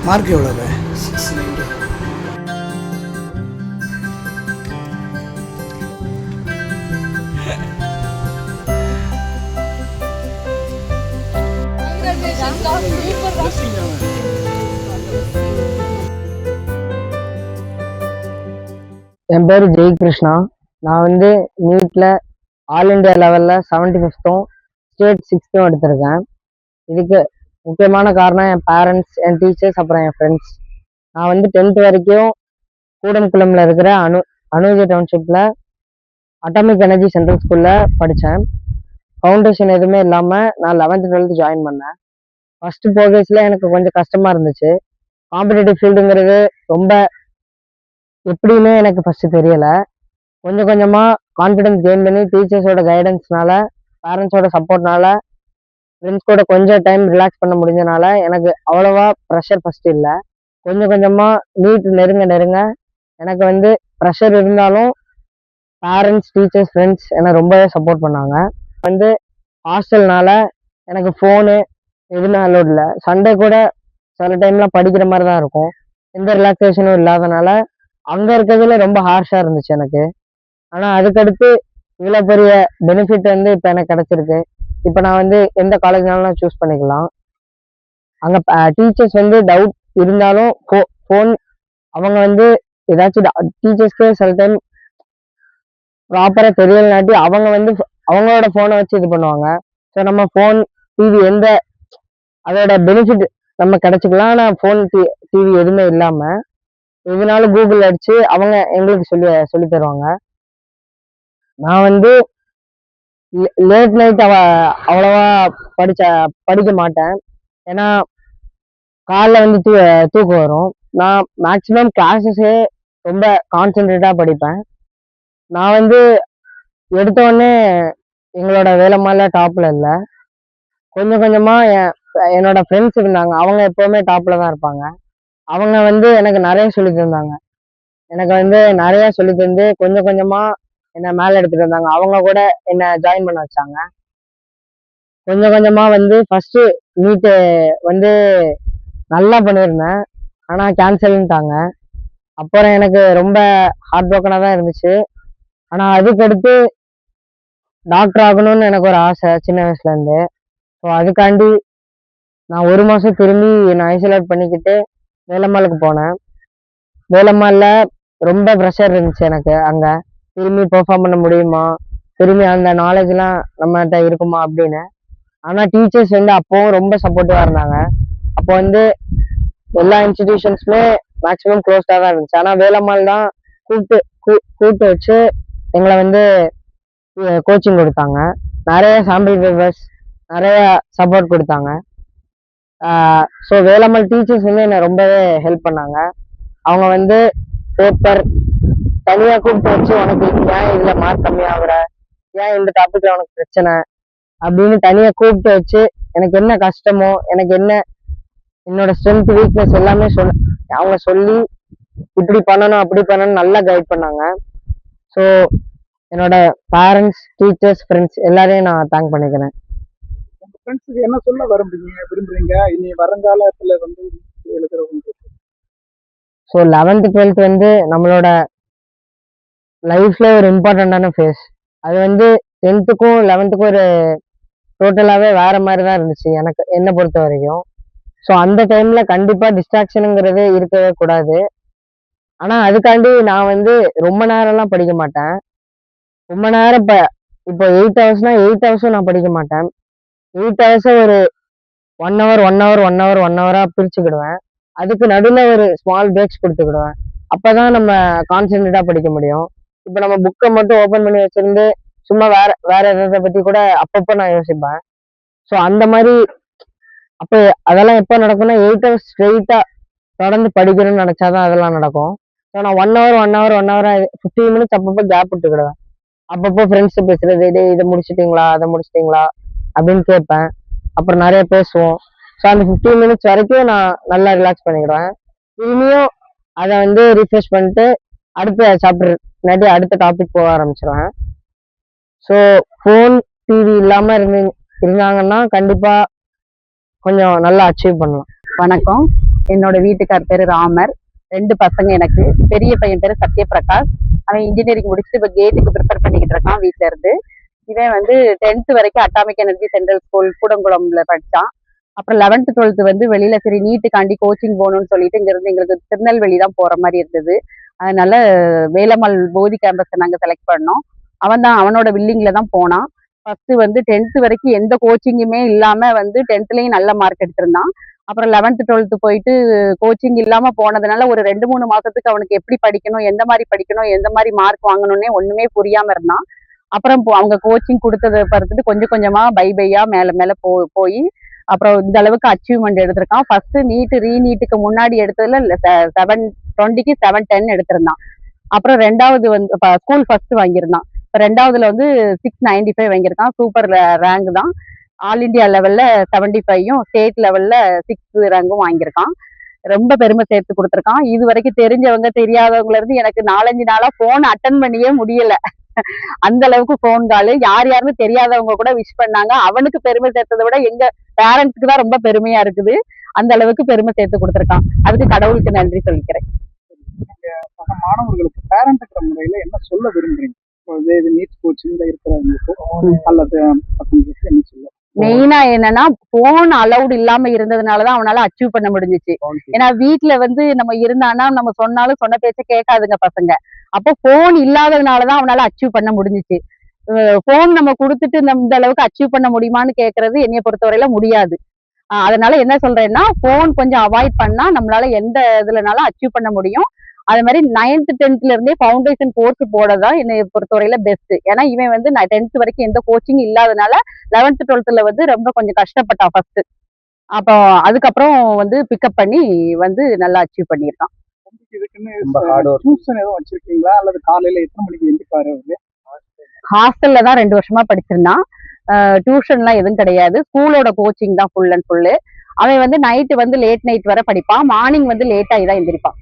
Mark எவ்வளவு? 690. என் பேர் ஜெய் கிருஷ்ணா. நான் வந்து நீட்ல ஆல் இண்டியா லெவலில் 75th ஸ்டேட் 6th எடுத்திருக்கேன். இதுக்கு முக்கியமான காரணம் என் பேரண்ட்ஸ், என் டீச்சர்ஸ், அப்புறம் என் ஃப்ரெண்ட்ஸ். நான் வந்து 10th வரைக்கும் கூடம்குளம்ல இருக்கிற அனுஜ டவுன்ஷிப்பில் அட்டாமிக் எனர்ஜி சென்ட்ரல் ஸ்கூலில் படித்தேன். ஃபவுண்டேஷன் எதுவுமே இல்லாமல் நான் 11th 12th ஜாயின் பண்ணேன். ஃபஸ்ட்டு போகேஸில் எனக்கு கொஞ்சம் கஷ்டமாக இருந்துச்சு. காம்படிட்டிவ் ஃபீல்டுங்கிறது ரொம்ப எப்படின்னு எனக்கு ஃபஸ்ட்டு தெரியலை. கொஞ்சம் கொஞ்சமாக கான்ஃபிடென்ஸ் கெயின் பண்ணி டீச்சர்ஸோட கைடன்ஸ்னால, பேரண்ட்ஸோட சப்போர்ட்னால, ஃப்ரெண்ட்ஸ் கூட கொஞ்சம் டைம் ரிலாக்ஸ் பண்ண முடிஞ்சனால எனக்கு அவ்வளோவா ப்ரெஷர் ஃபஸ்ட்டு இல்லை. கொஞ்சம் கொஞ்சமாக நீட் நெருங்க நெருங்க எனக்கு வந்து ப்ரெஷர் இருந்தாலும் பேரண்ட்ஸ், டீச்சர்ஸ், ஃப்ரெண்ட்ஸ் என்னை ரொம்பவே சப்போர்ட் பண்ணாங்க. வந்து ஹாஸ்டல்னால எனக்கு ஃபோனு எதுவுமே அலோட் இல்லை. சண்டே கூட சில டைம்லாம் படிக்கிற மாதிரி தான் இருக்கும். எந்த ரிலாக்ஸேஷனும் இல்லாதனால அங்கே இருக்கிறதுல ரொம்ப ஹார்ஷாக இருந்துச்சு எனக்கு. ஆனால் அதுக்கடுத்து இவ்வளோ பெரிய பெனிஃபிட் வந்து இப்போ எனக்கு கிடச்சிருக்கு. இப்போ நான் வந்து எந்த காலேஜ்னாலும் சூஸ் பண்ணிக்கலாம். அங்கே டீச்சர்ஸ் வந்து டவுட் இருந்தாலும் ஃபோன் அவங்க வந்து ஏதாச்சும் டீச்சர்ஸ்க்கு சில டைம் ப்ராப்பராக தெரியலனாட்டி அவங்க வந்து அவங்களோட ஃபோனை வச்சு இது பண்ணுவாங்க. ஸோ நம்ம ஃபோன், டிவி எந்த அதோட பெனிஃபிட் நம்ம கிடச்சிக்கலாம். ஆனால் ஃபோன், டிவி எதுவுமே இல்லாமல் இதனால கூகுள் அடிச்சு அவங்க எங்களுக்கு சொல்லி தருவாங்க. நான் வந்து லேட் நைட் அவ்வளவா படிக்க மாட்டேன். ஏன்னா காலைல வந்து தூக்கம் வரும். நான் மேக்சிமம் கிளாஸஸே ரொம்ப கான்சென்ட்ரேட்டாக படிப்பேன். நான் வந்து எடுத்தோடனே எங்களோட வேலைமால டாப்பில் இல்லை. கொஞ்சம் கொஞ்சமாக என்னோட ஃப்ரெண்ட்ஸ் இருந்தாங்க. அவங்க எப்போவுமே டாப்பில் தான் இருப்பாங்க. அவங்க வந்து எனக்கு நிறைய சொல்லி தந்தாங்க. எனக்கு வந்து நிறைய சொல்லி தந்து கொஞ்சம் கொஞ்சமாக என்னை மேலே எடுத்துகிட்டு வந்தாங்க. அவங்க கூட என்னை ஜாயின் பண்ண வச்சாங்க. கொஞ்சம் கொஞ்சமாக வந்து ஃபஸ்ட்டு நீட்டு வந்து நல்லா பண்ணியிருந்தேன். ஆனால் கேன்சல்ன்ட்டாங்க. அப்புறம் எனக்கு ரொம்ப ஹார்ட் ப்ரோக்கனாக தான் இருந்துச்சு. ஆனால் அதுக்கடுத்து டாக்டர் ஆகணும்னு எனக்கு ஒரு ஆசை சின்ன வயசுலேருந்து. ஸோ அதுக்காண்டி நான் 1 மாதம் திரும்பி என்னை ஐசோலேட் பண்ணிக்கிட்டு வேலம்மாளுக்கு போனேன். வேலம்மாளில் ரொம்ப ப்ரெஷர் இருந்துச்சு எனக்கு. அங்கே திரும்பி பெர்ஃபார்ம் பண்ண முடியுமா, திரும்பி அந்த நாலேஜ்லாம் நம்மகிட்ட இருக்குமா அப்படின்னு. ஆனால் டீச்சர்ஸ் வந்து அப்போவும் ரொம்ப சப்போர்ட்டிவாக இருந்தாங்க. அப்போ வந்து எல்லா இன்ஸ்டிடியூஷன்ஸுமே மேக்ஸிமம் க்ளோஸ்டாக தான் இருந்துச்சு. ஆனால் வேலம்மாள் தான் கூப்பிட்டு வச்சு எங்களை வந்து கோச்சிங் கொடுத்தாங்க. நிறைய சாம்பிள் பேப்பர்ஸ், நிறைய சப்போர்ட் கொடுத்தாங்க. ஸோ வேலம்மாள் டீச்சர்ஸ் வந்து என்னை ரொம்பவே ஹெல்ப் பண்ணாங்க. அவங்க வந்து பேப்பர் தனியாக கூப்பிட்டு வச்சு உனக்கு ஏன் இதில் மார்க் கம்மியாகிற, ஏன் இந்த டாப்பிக்கில் உனக்கு பிரச்சனை அப்படின்னு தனியாக கூப்பிட்டு வச்சு எனக்கு என்ன கஷ்டமோ, எனக்கு என்ன என்னோட ஸ்ட்ரென்த், வீக்னஸ் எல்லாமே அவங்க சொல்லி இப்படி பண்ணணும் அப்படி பண்ணணும் நல்லா கைட் பண்ணாங்க. ஸோ என்னோட பேரண்ட்ஸ், டீச்சர்ஸ், ஃப்ரெண்ட்ஸ் எல்லாரையும் நான் தேங்க் பண்ணிக்கிறேன். உங்கள் ஃப்ரெண்ட்ஸுக்கு என்ன சொல்ல விரும்புறீங்க இனி வருங்காலத்தில் வந்து எழுதுறவங்க? ஸோ 11th 12th வந்து நம்மளோட லைஃப்ல ஒரு இம்பார்ட்டண்ட்டான ஃபேஸ். அது வந்து 10th-க்கும் 11th-க்கும் ஒரு டோட்டலாகவே வேற மாதிரி தான் இருந்துச்சு எனக்கு, என்னை பொறுத்த வரைக்கும். ஸோ அந்த டைம்ல கண்டிப்பாக டிஸ்ட்ராக்ஷனுங்கிறது இருக்கவே கூடாது. ஆனால் அதுக்காண்டி நான் வந்து ரொம்ப நேரம்லாம் படிக்க மாட்டேன். ரொம்ப நேரம் இப்போ 8 ஹவர்ஸ்னா 8 ஹவர்ஸும் நான் படிக்க மாட்டேன். 8 ஹவர்ஸை ஒரு 1 ஹவர் 1 ஹவர் 1 ஹவர் 1 ஹவராக பிரிச்சுக்கிடுவேன். அதுக்கு நடுவில் ஒரு ஸ்மால் பிரேக்ஸ் கொடுத்துக்கிடுவேன். அப்போ தான் நம்ம கான்சென்ட்ரேட்டாக படிக்க முடியும். இப்போ நம்ம புக்கை மட்டும் ஓப்பன் பண்ணி வச்சிருந்து சும்மா வேற எதை பற்றி கூட அப்பப்போ நான் யோசிப்பேன். ஸோ அந்த மாதிரி அப்போ அதெல்லாம் எப்போ நடக்கும்னா 8 ஹவர்ஸ் ஸ்ட்ரெயிட்டாக தொடர்ந்து படிக்கணும்னு நினச்சாதான் அதெல்லாம் நடக்கும். ஸோ நான் 1 ஹவர் 1 ஹவர் 1 ஹவர் 15 மினிட்ஸ் அப்பப்போ கேப் விட்டுக்கிடுவேன். அப்பப்போ ஃப்ரெண்ட்ஸ் பேசுறது, இதை முடிச்சிட்டிங்களா, அதை முடிச்சிட்டிங்களா அப்படின்னு கேட்பேன். அப்புறம் நிறைய பேசுவோம். ஸோ அந்த 15 மினிட்ஸ் வரைக்கும் நான் நல்லா ரிலாக்ஸ் பண்ணிக்கிடுவேன். திரும்பியும் அதை வந்து ரீஃப்ரெஷ் பண்ணிட்டு அடுத்த சாப்டர் இல்லாட்டி அடுத்த டாபிக் போக ஆரம்பிச்சிடுவேன். ஸோ ஃபோன், டிவி இல்லாமல் இருந்தாங்கன்னா கண்டிப்பாக கொஞ்சம் நல்லா அச்சீவ் பண்ணலாம். வணக்கம், என்னோட வீட்டுக்கார் பேரு ராமர். 2 பசங்க எனக்கு. பெரிய பையன் பேரு சத்யபிரகாஷ். அவன் இன்ஜினியரிங் முடிச்சுட்டு இப்ப கேட்டுக்கு ப்ரிப்பேர் பண்ணிக்கிட்டு இருக்கான் வீட்ல இருந்து. இவன் வந்து 10th வரைக்கும் அட்டாமிக் எனர்ஜி சென்ட்ரல் ஸ்கூல் கூடங்குளம்ல படிச்சான். அப்புறம் 11th 12th வந்து வெளியில சரி நீட்டுக்காண்டி கோச்சிங் போகணும்னு சொல்லிட்டு இங்க இருந்து எங்களுக்கு திருநெல்வேலி தான் போற மாதிரி இருந்தது. அதனால வேலம்மாள் போதி கேம்பஸ் நாங்க செலக்ட் பண்ணோம். அவனோட வில்லிங்ல தான் போனான். ஃபர்ஸ்ட் வந்து 10th வரைக்கும் எந்த கோச்சிங்குமே இல்லாம வந்து 10thலயும் நல்ல மார்க் எடுத்திருந்தான். அப்புறம் 11th 12th போயிட்டு கோச்சிங் இல்லாம போனதுனால ஒரு 2-3 மாசத்துக்கு அவனுக்கு எப்படி படிக்கணும், எந்த மாதிரி படிக்கணும், எந்த மாதிரி மார்க் வாங்கணும்னே ஒண்ணுமே புரியாம இருந்தான். அப்புறம் அவங்க கோச்சிங் கொடுத்ததை பார்த்துட்டு கொஞ்சம் கொஞ்சமா பையா மேல மேல போய் அப்புறம் இந்த அளவுக்கு அச்சீவ்மெண்ட் எடுத்திருக்கான். ஃபர்ஸ்ட் ரீநீட்டுக்கு முன்னாடி எடுத்ததுல 720க்கு 710 எடுத்திருந்தான். அப்புறம் 2வது வந்து ஸ்கூல் ஃபர்ஸ்ட் வாங்கியிருந்தான். இப்போ 2வதுல வந்து 695 வாங்கியிருக்கான். சூப்பர் ரேங்க் தான். ஆல் இண்டியா லெவல்ல 75யும் ஸ்டேட் லெவல்ல 6th ரேங்கும் வாங்கியிருக்கான். ரொம்ப பெருமை சேர்த்து கொடுத்துருக்கான். இது வரைக்கும் தெரிஞ்சவங்க தெரியாதவங்கள இருந்து எனக்கு 4-5 நாளா போன் அட்டன் பண்ணியே முடியல. அந்த அளவுக்கு போன் கால் யாருன்னு தெரியாதவங்க கூட விஷ் பண்ணாங்க. அவனுக்கு பெருமை சேர்த்ததை விட எங்க பேரண்ட்ஸ்க்கு தான் ரொம்ப பெருமையா இருக்குது. அந்த அளவுக்கு பெருமை சேர்த்து கொடுத்துருக்கான். அதுக்கு கடவுளுக்கு நன்றி சொல்லிக்கிறேன். சக மாணவர்களுக்கு பேரண்ட்ங்கிற முறையில என்ன சொல்ல விரும்புறீங்க? இது நீட் கோச்சிங்ல இருக்கிறவங்களுக்கோ அல்லது பசங்களுக்கு என்ன சொல்ல? மெயினா என்னன்னா போன் அலௌட் இல்லாம இருந்ததுனாலதான் அவனால அச்சீவ் பண்ண முடிஞ்சிச்சு. ஏன்னா வீட்டுல வந்து நம்ம இருந்தானா நம்ம சொன்னாலும் சொன்ன பேச்ச கேட்காதுங்க பசங்க. அப்போ போன் இல்லாததுனாலதான் அவனால அச்சீவ் பண்ண முடிஞ்சிச்சு. போன் நம்ம கொடுத்துட்டு இந்த அளவுக்கு அச்சீவ் பண்ண முடியுமான்னு கேக்குறது என்னைய பொறுத்தவரையில முடியாது. அதனால என்ன சொல்றேன்னா போன் கொஞ்சம் அவாய்ட் பண்ணா நம்மளால எந்த இதுலனாலும் அச்சீவ் பண்ண முடியும். அது மாதிரி 9th 10thல இருந்தே ஃபவுண்டேஷன் கோர்ஸ் போடதான் என்னை பொறுத்தவரையில பெஸ்ட். ஏன்னா இவன் வந்து 10th வரைக்கும் எந்த கோச்சிங் இல்லாதனால 11th 12thல வந்து ரொம்ப கொஞ்சம் கஷ்டப்பட்டான் ஃபர்ஸ்ட். அப்போ அதுக்கப்புறம் வந்து பிக்கப் பண்ணி வந்து நல்லா அச்சீவ் பண்ணியிருக்கான். டியூஷன் எதுவும் வச்சிருக்கீங்களா அல்லது காலையில எத்தனை மணிக்கு எந்திரிப்பாரு அவரு? ஹாஸ்டல்ல தான் 2 வருஷமா படிச்சிருந்தான். டியூஷன்லாம் எதுவும் கிடையாது. ஸ்கூலோட கோச்சிங் தான் ஃபுல் அண்ட் ஃபுல்லு. அவன் வந்து நைட்டு வந்து லேட் நைட் வரை படிப்பான். மார்னிங் வந்து லேட்டாகி தான் எந்திரிப்பான்.